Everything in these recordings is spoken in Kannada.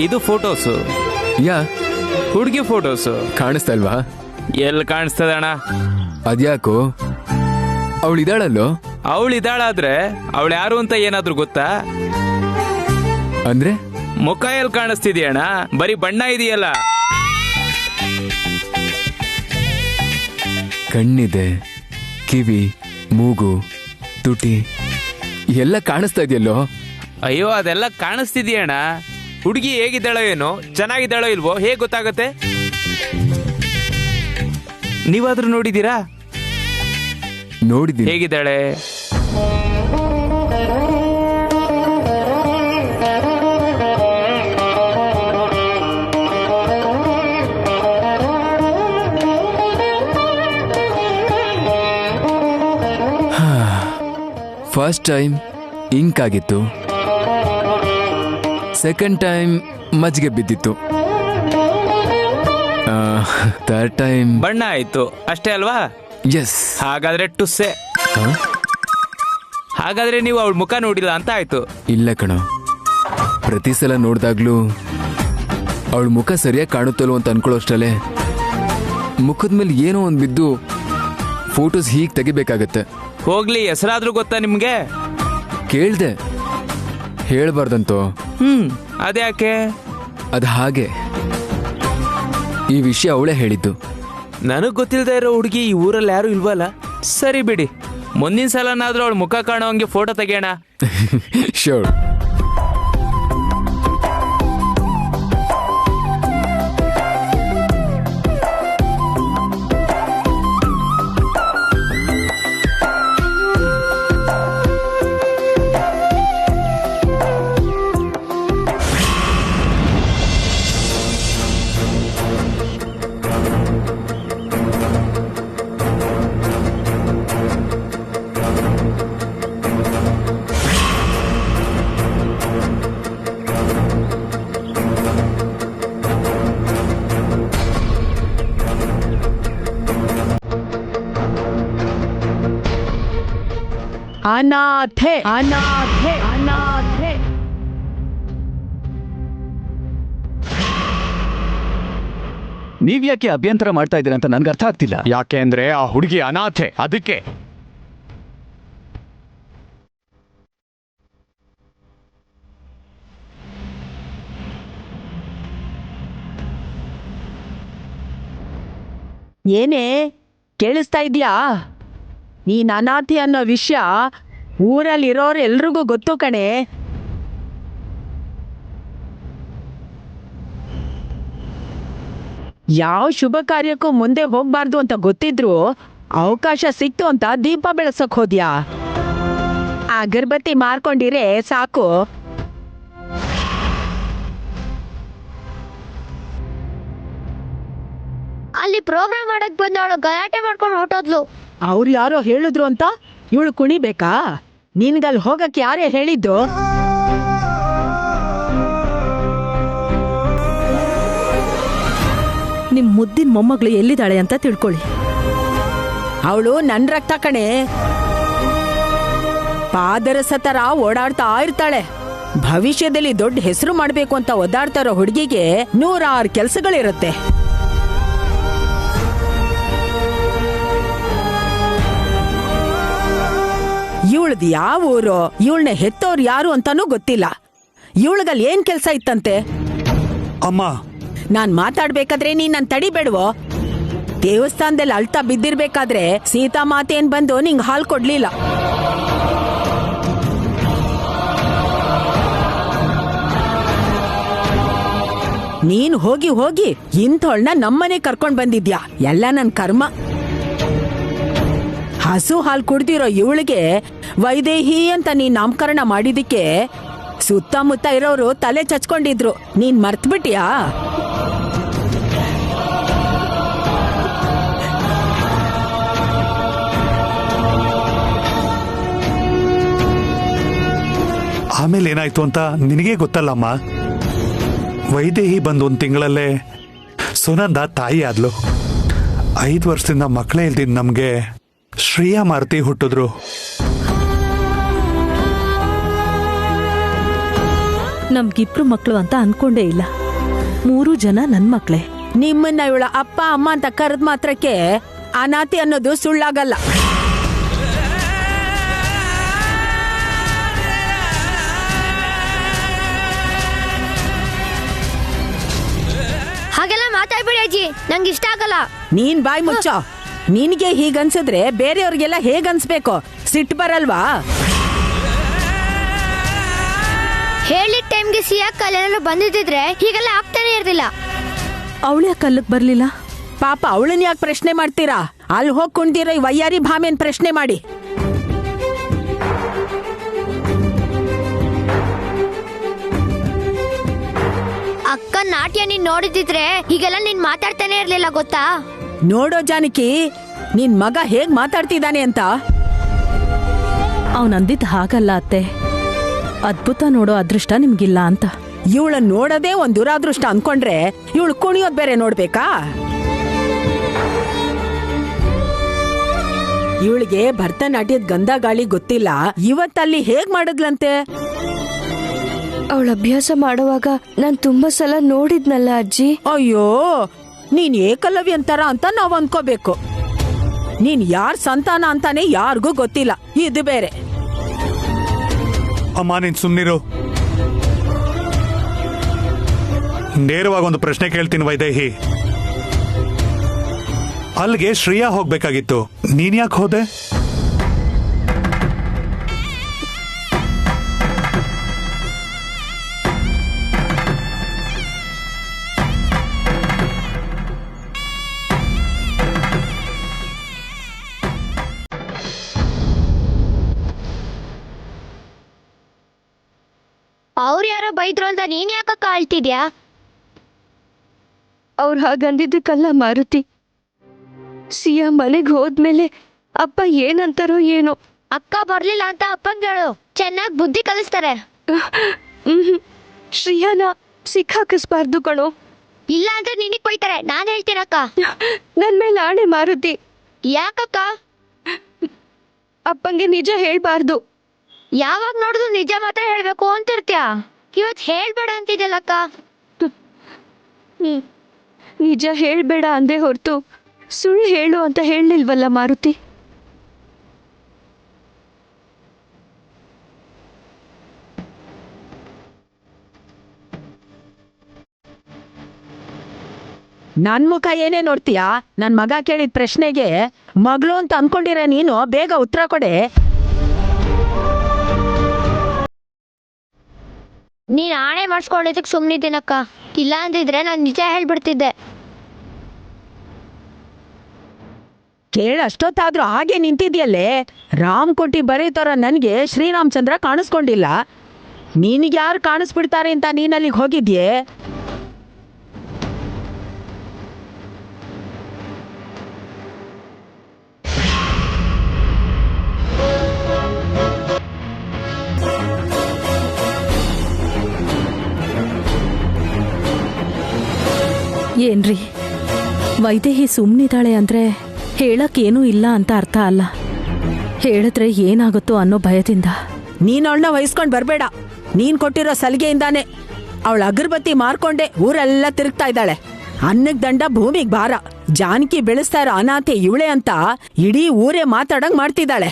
ಇದು ಫೋಟೋಸು. ಯಾ ಹುಡುಗಿ ಫೋಟೋಸು. ಕಾಣಿಸ್ತಾ ಇಲ್ವಾ? ಎಲ್ಲಿ ಕಾಣಿಸ್ತದ ಅಣ್ಣ? ಅದ್ಯಾಕೋ ಅವಳಿದಾಳಲ್ಲೋ? ಅವಳಿದಾಳಾದ್ರೆ ಅವಳು ಯಾರು ಅಂತ ಏನಾದ್ರು ಗೊತ್ತಾ? ಅಂದ್ರೆ ಮುಖ ಎಲ್ಲಿ ಕಾಣಿಸ್ತಿದ್ಯಣ್ಣ? ಬರೀ ಬಣ್ಣ ಇದೆಯಲ್ಲ. ಕಣ್ಣಿದೆ, ಕಿವಿ, ಮೂಗು, ತುಟಿ ಎಲ್ಲ ಕಾಣಿಸ್ತಾ ಇದೆಯಲ್ಲೋ? ಅಯ್ಯೋ ಅದೆಲ್ಲ ಕಾಣಿಸ್ತಿದ್ಯಣ್ಣ. ಹುಡುಗಿ ಹೇಗಿದ್ದಾಳೋ ಏನೋ, ಚೆನ್ನಾಗಿದ್ದಾಳೋ ಇಲ್ವೋ ಹೇಗೆ ಗೊತ್ತಾಗತ್ತೆ? ನೀವಾದ್ರೂ ನೋಡಿದೀರಾ? ನೋಡಿದ್ದೀನಿ. ಹೇಗಿದ್ದಾಳೆ? ಫಸ್ಟ್ ಟೈಮ್ ಇಂಕ್ ಆಗಿತ್ತು, ಸೆಕೆಂಡ್ ಟೈಮ್ ಮಜ್ಜಿಗೆ ಬಿದ್ದಿತ್ತು, ಥರ್ಡ್ ಟೈಮ್ ಬಣ್ಣ ಆಯ್ತು ಅಷ್ಟೇ ಅಲ್ವಾ? ಎಸ್. ಹಾಗಾದ್ರೆ ಟುಸ್ಸೆ. ಹಾಗಾದ್ರೆ ನೀವು ಅವಳ ಮುಖ ನೋಡಿಲ್ಲ ಅಂತ ಆಯ್ತು. ಇಲ್ಲ ಕಣೋ, ಪ್ರತಿ ಸಲ ನೋಡಿದಾಗ್ಲೂ ಅವಳ ಮುಖ ಸರಿಯಾಗಿ ಕಾಣುತ್ತಲ್ಲೋ ಅಂತ ಅನ್ಕೊಳ್ಳೋಷ್ಟಲ್ಲೇ ಮುಖದ ಮೇಲೆ ಏನೋ ಒಂದು ಬಿದ್ದು ಫೋಟೋಸ್ ಹೀಗೆ ತೆಗಿಬೇಕಾಗತ್ತೆ. ಹೋಗ್ಲಿ, ಹೆಸರಾದ್ರೂ ಗೊತ್ತಾ ನಿಮ್ಗೆ? ಕೇಳ್ದೆ, ಹೇಳ್ಬಾರ್ದಂತೋ. ಅದ್ಯಾಕೆ? ಅದು ಹಾಗೆ, ಈ ವಿಷಯ ಅವಳೇ ಹೇಳಿದ್ದು. ನನಗ್ ಗೊತ್ತಿಲ್ಲದೆ ಇರೋ ಹುಡುಗಿ ಈ ಊರಲ್ಲಿ ಯಾರು ಇಲ್ವಲ್ಲ. ಸರಿ ಬಿಡಿ, ಮುಂದಿನ ಸಲನಾದ್ರೂ ಅವಳ ಮುಖ ಕಾಣೋ ಹಂಗೆ ಫೋಟೋ ತೆಗಿಯೋಣ. ಶೋರ್. ಅನಾಥೆ ಅನಾಥೆ ಅನಾಥೆ. ನೀವ್ಯಾಕೆ ಅಭ್ಯಂತರ ಮಾಡ್ತಾ ಇದ್ದೀರಾ ಅಂತ ನನ್ಗೆ ಅರ್ಥ ಆಗ್ತಿಲ್ಲ. ಯಾಕೆ ಅಂದ್ರೆ ಆ ಹುಡುಗಿ ಅನಾಥೆ, ಅದಕ್ಕೆ. ಏನೇ ಕೇಳಿಸ್ತಾ ಇದ್ಯಾ? ನೀನ್ ಅನಾಥೆ ಅನ್ನೋ ವಿಷಯ ಊರಲ್ಲಿರೋರು ಎಲ್ರಿಗೂ ಗೊತ್ತು ಕಣೆ. ಯಾವ ಶುಭ ಕಾರ್ಯಕ್ಕೂ ಮುಂದೆ ಹೋಗ್ಬಾರ್ದು ಅಂತ ಗೊತ್ತಿದ್ರು ಅವಕಾಶ ಸಿಕ್ತು ಅಂತ ದೀಪ ಬೆಳಸಕ್ ಹೋದ್ಯಾ? ಅಗರ್ಬತ್ತಿ ಮಾರ್ಕೊಂಡಿರೇ ಸಾಕು. ಅಲ್ಲಿ ಪ್ರೋಗ್ರಾಮ್ ಮಾಡಕ್ ಬಂದವಳು ಗಲಾಟೆ ಮಾಡ್ಕೊಂಡು ಹೊರಟೋದ್ಲು. ಅವ್ರು ಯಾರೋ ಹೇಳಿದ್ರು ಅಂತ ಇವಳು ಕುಣಿಬೇಕಾ? ನಿನ್ಗಲ್ಲಿ ಹೋಗಕ್ಕೆ ಯಾರೇ ಹೇಳಿದ್ದು? ನಿಮ್ ಮುದ್ದಿನ ಮೊಮ್ಮಗಳು ಎಲ್ಲಿದ್ದಾಳೆ ಅಂತ ತಿಳ್ಕೊಳ್ಳಿ. ಅವಳು ನನ್ ರಕ್ತ ಕಣೆ. ಪಾದರಸ ತರ ಓಡಾಡ್ತಾ ಇರ್ತಾಳೆ. ಭವಿಷ್ಯದಲ್ಲಿ ದೊಡ್ಡ ಹೆಸರು ಮಾಡ್ಬೇಕು ಅಂತ ಒದ್ದಾಡ್ತಾ ಇರೋ ಹುಡುಗಿಗೆ 106 ಕೆಲ್ಸಗಳಿರುತ್ತೆ. ಇವಳ್ದು ಯಾವ ಊರು, ಇವಳನ್ನ ಹೆತ್ತೋರು ಯಾರು ಅಂತಾನೂ ಗೊತ್ತಿಲ್ಲ. ಇವಳಿಗಲ್ಲಿ ಏನ್ ಕೆಲ್ಸ ಇತ್ತಂತೆ? ಅಮ್ಮ, ನಾನ್ ಮಾತಾಡ್ಬೇಕಾದ್ರೆ ನೀನ್ ನನ್ ತಡಿಬೇಡ್ವೋ? ದೇವಸ್ಥಾನದಲ್ಲಿ ಅಳ್ತಾ ಬಿದ್ದಿರ್ಬೇಕಾದ್ರೆ ಸೀತಾ ಮಾತೇನ್ ಬಂದು ನಿಂಗ್ ಹಾಲ್ ಕೊಡ್ಲಿಲ್ಲ. ನೀನ್ ಹೋಗಿ ಹೋಗಿ ಇಂಥೋಳ್ನ ನಮ್ಮನೆ ಕರ್ಕೊಂಡ್ ಬಂದಿದ್ಯಾ. ಎಲ್ಲ ನನ್ ಕರ್ಮ. ಹಸು ಹಾಲು ಕುಡ್ದಿರೋ ಇವಳಿಗೆ ವೈದೇಹಿ ಅಂತ ನೀನ್ ನಾಮಕರಣ ಮಾಡಿದಿಕ್ಕೆ ಸುತ್ತಮುತ್ತ ಇರೋರು ತಲೆ ಚಚ್ಕೊಂಡಿದ್ರು. ನೀನ್ ಮರ್ತ್ಬಿಟ್ಯಾ? ಆಮೇಲೆ ಏನಾಯ್ತು ಅಂತ ನಿನಗೆ ಗೊತ್ತಲ್ಲಮ್ಮ. ವೈದೇಹಿ ಬಂದು 1 ತಿಂಗಳಲ್ಲೇ ಸುನಂದ ತಾಯಿ ಆದ್ಲು. 5 ವರ್ಷದಿಂದ ಮಕ್ಕಳೇ ಇಲ್ದಿದ್ ನಮ್ಗೆ ಶ್ರೇಯಾ ಮಾರುತಿ ಹುಟ್ಟಿದ್ರು. ನಮ್ಗಿಬ್ರು ಮಕ್ಳು ಅಂತ ಅನ್ಕೊಂಡೇ ಇಲ್ಲ. 3 ಜನ ನನ್ ಮಕ್ಳೇ. ನಿಮ್ಮನ್ನ ಇವಳ ಅಪ್ಪ ಅಮ್ಮ ಅಂತ ಕರೆದ್ ಮಾತ್ರಕ್ಕೆ ಅನಾಥಿ ಅನ್ನೋದು ಸುಳ್ಳಾಗಲ್ಲ. ಹಾಗೆಲ್ಲ ಮಾತಾಡ್ಬೇಡಿ ಅಜ್ಜಿ, ನಂಗೆ ಇಷ್ಟ ಆಗಲ್ಲ. ನೀನ್ ಬಾಯ್ ಮುಚ್ಚ. ನಿನ್ಗೆ ಹೀಗನ್ಸಿದ್ರೆ ಬೇರೆಯವ್ರಿಗೆಲ್ಲ ಹೇಗನ್ಸ್ಬೇಕು? ಸಿಟ್ಟು ಬರಲ್ವಾ? ಹೇಳಿದ ಟೈಮ್ಗೆ ಸಿಯಾಕಲ್ಲಿ ಏನಾದ್ರು ಬಂದಿದ್ರೆ ಹೀಗೆಲ್ಲ ಆಗ್ತಾನೆ ಇರ್ಲಿಲ್ಲ. ಅವಳೇ ಕಲ್ಲಕ್ ಬರ್ಲಿಲ್ಲ. ಪಾಪ ಅವಳನ್ನ ಯಾಕೆ ಪ್ರಶ್ನೆ ಮಾಡ್ತೀರಾ? ಅಲ್ಲಿ ಹೋಗ್ ಕುಂದಿರೋ ಈ ವಯ್ಯಾರಿ ಭಾಮೇನ್ ಪ್ರಶ್ನೆ ಮಾಡಿ. ಅಕ್ಕ ನಾಟ್ಯ ನೀನ್ ನೋಡಿದಿದ್ರೆ ಹೀಗೆಲ್ಲ ನೀನ್ ಮಾತಾಡ್ತಾನೆ ಇರ್ಲಿಲ್ಲ ಗೊತ್ತಾ? ನೋಡೋ ಜಾನಕಿ, ನಿನ್ ಮಗ ಹೇಗ್ ಮಾತಾಡ್ತಿದ್ದಾನೆ ಅಂತ. ಅವನ್ ಅಂದಿದ್ ಹಾಗಲ್ಲ ಅತ್ತೆ. ಅದ್ಭುತ ನೋಡೋ ಅದೃಷ್ಟ ನಿಮ್ಗಿಲ್ಲ ಅಂತ. ಇವಳ ನೋಡೋದೇ ಒಂದ್ ದುರಾದೃಷ್ಟ ಅನ್ಕೊಂಡ್ರೆ ಇವಳು ಕುಣಿಯೋದ್ ಬೇರೆ ನೋಡ್ಬೇಕಾ? ಇವಳಿಗೆ ಭರತನಾಟ್ಯದ ಗಂಧ ಗಾಳಿ ಗೊತ್ತಿಲ್ಲ. ಇವತ್ತಲ್ಲಿ ಹೇಗ್ ಮಾಡಿದ್ಲಂತೆ? ಅವಳ ಅಭ್ಯಾಸ ಮಾಡುವಾಗ ನಾನ್ ತುಂಬಾ ಸಲ ನೋಡಿದ್ನಲ್ಲ ಅಜ್ಜಿ. ಅಯ್ಯೋ, ನೀನ್ ಏಕಲವ್ಯ ಅಂತಾರ ಅಂತ ನಾವ್ ಅನ್ಕೋಬೇಕು. ನೀನ್ ಯಾರ್ ಸಂತಾನ ಅಂತಾನೆ ಯಾರಿಗೂ ಗೊತ್ತಿಲ್ಲ. ಇದು ಬೇರೆ. ಅಮ್ಮ ನೀನ್ ಸುಮ್ನಿರು. ನೇರವಾಗಿ ಒಂದು ಪ್ರಶ್ನೆ ಕೇಳ್ತೀನಿ ವೈದೇಹಿ. ಅಲ್ಲಿಗೆ ಶ್ರೇಯಾ ಹೋಗ್ಬೇಕಾಗಿತ್ತು, ನೀನ್ ಯಾಕೆ ಹೋದೆ? ಅವ್ರು ಯಾರೋ ಬೈದ್ರು ಅಂತ ನೀನ್ ಯಾಕಕ್ಕ ಅಳ್ತಿದ್ಯಾ? ಅವ್ರು ಹಾಗಂದಿದ್ದಕ್ಕಲ್ಲ ಮಾರುತಿ. ಸಿಯಾ ಮನೆಗ್ ಹೋದ್ಮೇಲೆ ಅಪ್ಪ ಏನಂತಾರೋ ಏನೋ. ಅಕ್ಕ ಬರ್ಲಿಲ್ಲ ಅಂತ ಅಪ್ಪಂಗೆ ಹೇಳು, ಚೆನ್ನಾಗ್ ಬುದ್ಧಿ ಕಲಿಸ್ತಾರೆ. ಶ್ರೇಯಾನ ಸಿಕ್ಕಾಕಿಸ್ಬಾರ್ದು ಕಣೋ. ಇಲ್ಲ ಅಂದ್ರೆ ನಿನಗ್ ಬೈತಾರೆ. ನಾನ್ ಹೇಳ್ತೀನಕ್ಕ. ನನ್ ಮೇಲೆ ಆಣೆ ಮಾರುತಿ. ಯಾಕಕ್ಕ? ಅಪ್ಪಂಗೆ ನಿಜ ಹೇಳ್ಬಾರ್ದು. ಯಾವಾಗ ನೋಡಿದ್ರು ನಿಜ ಮಾತ್ರ ಹೇಳ್ಬೇಕು ಅಂತಿರ್ತ್ಯಾ. ಇವತ್ ಹೇಳ್ಬೇಡ ಅಂತಿದ್ಯಲ್ಲಕ್ಕ. ನಿಜ ಹೇಳ್ಬೇಡ ಅಂದೆ ಹೊರ್ತು ಸುಳ್ಳು ಹೇಳು ಅಂತ ಹೇಳಲಿಲ್ವಲ್ಲ ಮಾರುತಿ. ನನ್ ಮುಖ ಏನೇ ನೋಡ್ತೀಯಾ? ನನ್ ಮಗ ಕೇಳಿದ ಪ್ರಶ್ನೆಗೆ ಮಗಳು ಅಂತ ಅನ್ಕೊಂಡಿರ ನೀನು ಬೇಗ ಉತ್ತರ ಕೊಡೆ. ನೀನ್ ಆಣೆ ಮಾಡಿಸ್ಕೊಂಡಿದ್ದಕ್ ಸುಮ್ನಿದ್ದೀನಕ್ಕ. ಇಲ್ಲ ಅಂದಿದ್ರೆ ನಾನ್ ನಿಜ ಹೇಳ್ಬಿಡ್ತಿದ್ದೆ. ಕೇಳಷ್ಟೊತ್ತಾದ್ರೂ ಹಾಗೆ ನಿಂತಿದ್ಯಲ್ಲೇ. ರಾಮ್ ಕೋಟಿ ಬರೀತಾರ ನನ್ಗೆ ಶ್ರೀರಾಮಚಂದ್ರ ಕಾಣಿಸ್ಕೊಂಡಿಲ್ಲ. ನಿನಗೆ ಯಾರು ಕಾಣಿಸ್ಬಿಡ್ತಾರೆ ಅಂತ ನೀನಲ್ಲಿಗೆ ಹೋಗಿದ್ಯೆ? ಏನ್ರಿ, ವೈದೇಹಿ ಸುಮ್ನಿದಾಳೆ ಅಂದ್ರೆ ಹೇಳಕ್ಕೇನೂ ಇಲ್ಲ ಅಂತ ಅರ್ಥ ಅಲ್ಲ. ಹೇಳಿದ್ರೆ ಏನಾಗುತ್ತೋ ಅನ್ನೋ ಭಯದಿಂದ. ನೀನ್ ಅವಳನ್ನ ವಹಿಸ್ಕೊಂಡ್ ಬರ್ಬೇಡ. ನೀನ್ ಕೊಟ್ಟಿರೋ ಸಲಿಗೆಯಿಂದಾನೆ ಅವಳ ಅಗರಬತ್ತಿ ಮಾರ್ಕೊಂಡೆ ಊರೆಲ್ಲ ತಿರುಗ್ತಾ ಇದ್ದಾಳೆ. ಅನ್ನಕ್ ದಂಡ ಭೂಮಿಗ್ ಭಾರ. ಜಾನಕಿ ಬೆಳೆಸ್ತಾ ಇರೋ ಅನಾಥೆ ಇವಳೆ ಅಂತ ಇಡೀ ಊರೇ ಮಾತಾಡಂಗ್ ಮಾಡ್ತಿದ್ದಾಳೆ.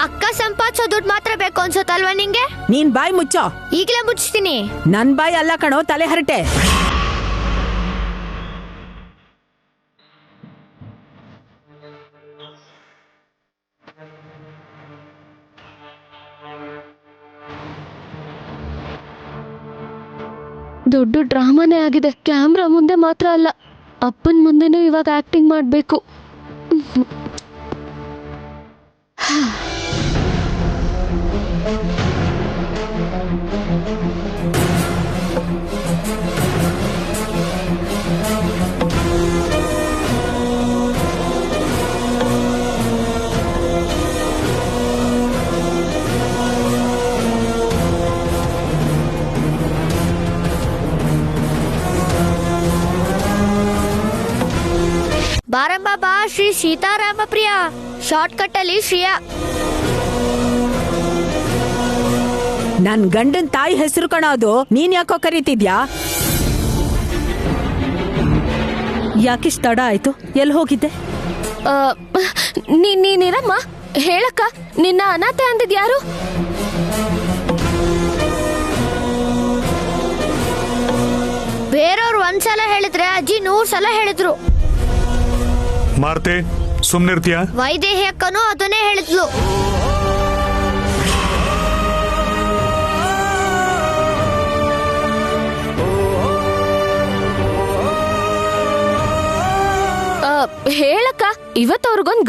ಅಕ್ಕ ಸಂಪಾದಿಸೋ ದುಡ್ಡು ಮಾತ್ರ ಬೇಕು ಅನ್ಸುತ್ತಲ್ವಾ ನಿಂಗೆ? ನೀನ್ ಬಾಯ್ ಮುಚ್ಚೋ. ಈಗಲೇ ಮುಚ್ತೀನಿ. ನನ್ ಬಾಯ್ ಅಲ್ಲ ಕಣೋ, ತಲೆ ಹರಟೆ. ದೊಡ್ಡ ಡ್ರಾಮಾನೇ ಆಗಿದೆ. ಕ್ಯಾಮ್ರಾ ಮುಂದೆ ಮಾತ್ರ ಅಲ್ಲ, ಅಪ್ಪನ ಮುಂದೆನೂ ಇವಾಗ ಆಕ್ಟಿಂಗ್ ಮಾಡಬೇಕು. ಶ್ರೀ ಸೀತಾರಾಮ ಪ್ರಿಯ, ಶಾರ್ಟ್ ಕಟ್ ಅಲ್ಲಿ ಶ್ರಿಯಾ. ನನ್ ಗಂಡನ್ ತಾಯಿ ಹೆಸರು ಕಣೋದು, ನೀನ್ ಯಾಕೋ ಕರೀತಿದ್ಯಾ? ಯಾಕಿಷ್ಟು ತಡ ಆಯ್ತು? ಎಲ್ಲಿ ಹೋಗಿದ್ದೆ? ನೀನಿರಮ್ಮ, ಹೇಳಕ್ಕ, ನಿನ್ನ ಅನಾಥೆ ಅಂದಿದ್ ಯಾರು? ಬೇರೆಯವ್ರು ಒಂದ್ಸಲ ಹೇಳಿದ್ರೆ ಅಜ್ಜಿ 100 ಸಲ ಹೇಳಿದ್ರು. ಮಾರ್ತೆ, ಸುಮ್ನಿರ್ತೀಯ? ವೈದೇಹಿ ಅಕ್ಕನೂ ಅದನ್ನೇ ಹೇಳಿದ್ಲು. ಹೇಳಕ್ಕ, ಇವತ್ತವ್ರಿಗೊಂದು